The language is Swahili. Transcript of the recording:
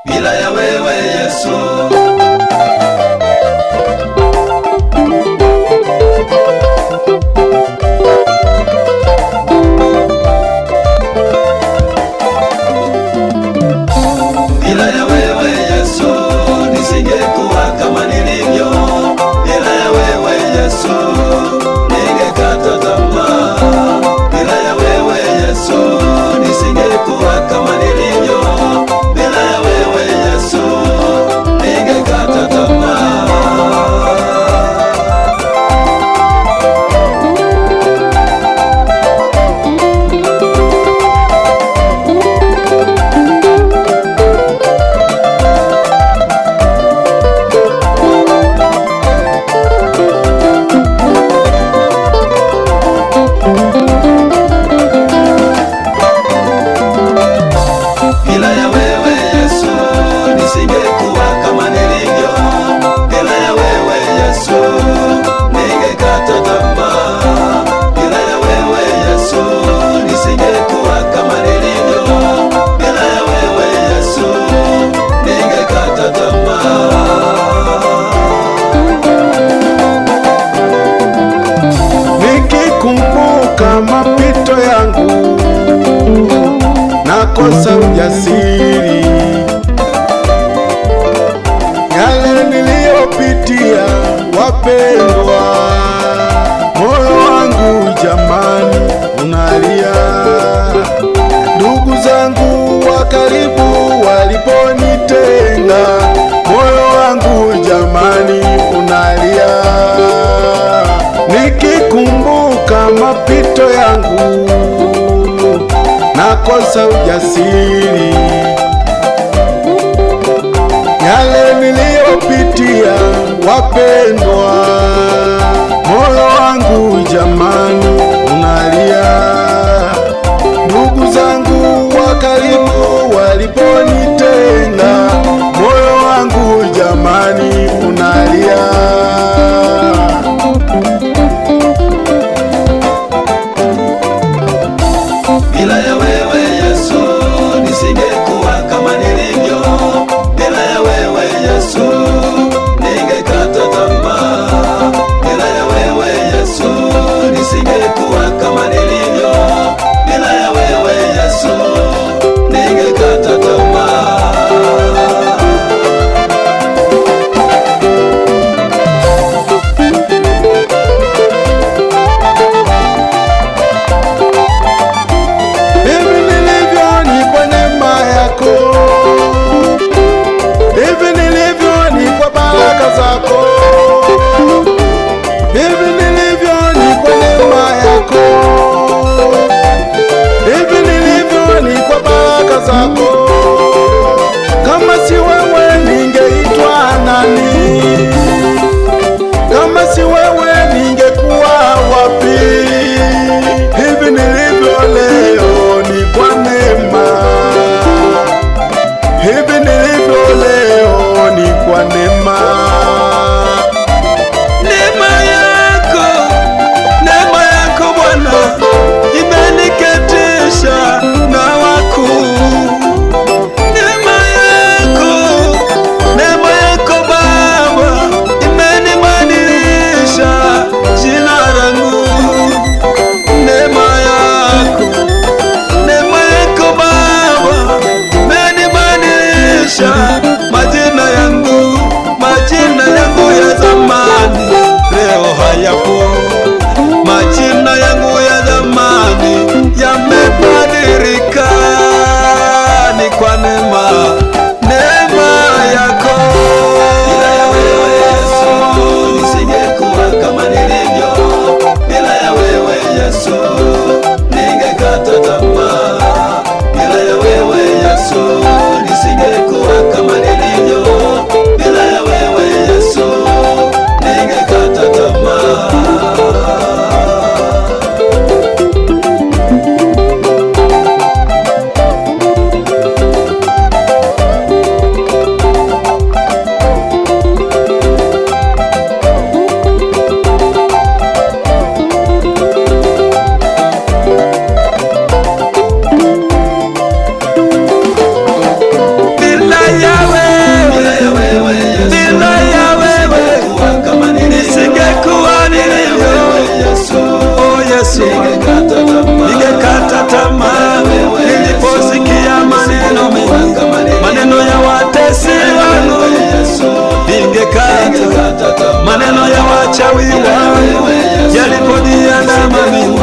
bila ya wewe Yesu. Bila ya wewe Yesu nisingekuwa kama nilivyo. Bila ya wewe Yesu ningekata tamaa. Bila ya wewe Yesu nisingekuwa kama nilivyo. Bila ya wewe Yesu ningekata tamaa. Bila ya wewe Yesu nisingekuwa kama nilivyo. Bila ya wewe Yesu ningekata tamaa. Bila ya wewe Yesu nisingekuwa kama nilivyo. Bila ya wewe Yesu ningekata tamaa. Nikikumbuka mapito yangu nakosa ujasiri, yale niliyopitia wapendwa, moyo wangu jamani unalia. Ndugu zangu wa karibu waliponitenga, moyo wangu jamani unalia. Nikikumbuka mapito yangu nakosa ujasiri, yale niliyopitia wapendwa, moyo wangu jamani unalia. Ndugu zangu wa karibu waliponitenga, moyo wangu jamani unalia. Bila ya wewe Yesu nisingekuwa kama nilivyo. Bila ya wewe Yesu ningekata tamaa. Bila ya wewe Yesu nisingekuwa kama nilivyo. Bila ya wewe Yesu ningekata tamaa. Kama si wewe ningeitwa nani? Kama si wewe ningekuwa wapi? Hivi nilivyo leo ni kwa neema. Hivi nilivyo leo ni kwa neema. Neema yako Bwana imeniketisha na wakuu. Neema yako Baba imenibadilisha jina langu. Neema yako Baba imenibadilisha majina yangu. Majina yangu ya zamani leo hayapo. Majina yangu ya zamani yamebadilika. Ni kwa neema yako. Bila ya wewe Yesu nisingekuwa kama nilivyo. Bila ya wewe Yesu ningekata tamaa. Bila ya wewe Yesu nisingekuwa kama yaliponiandama mimi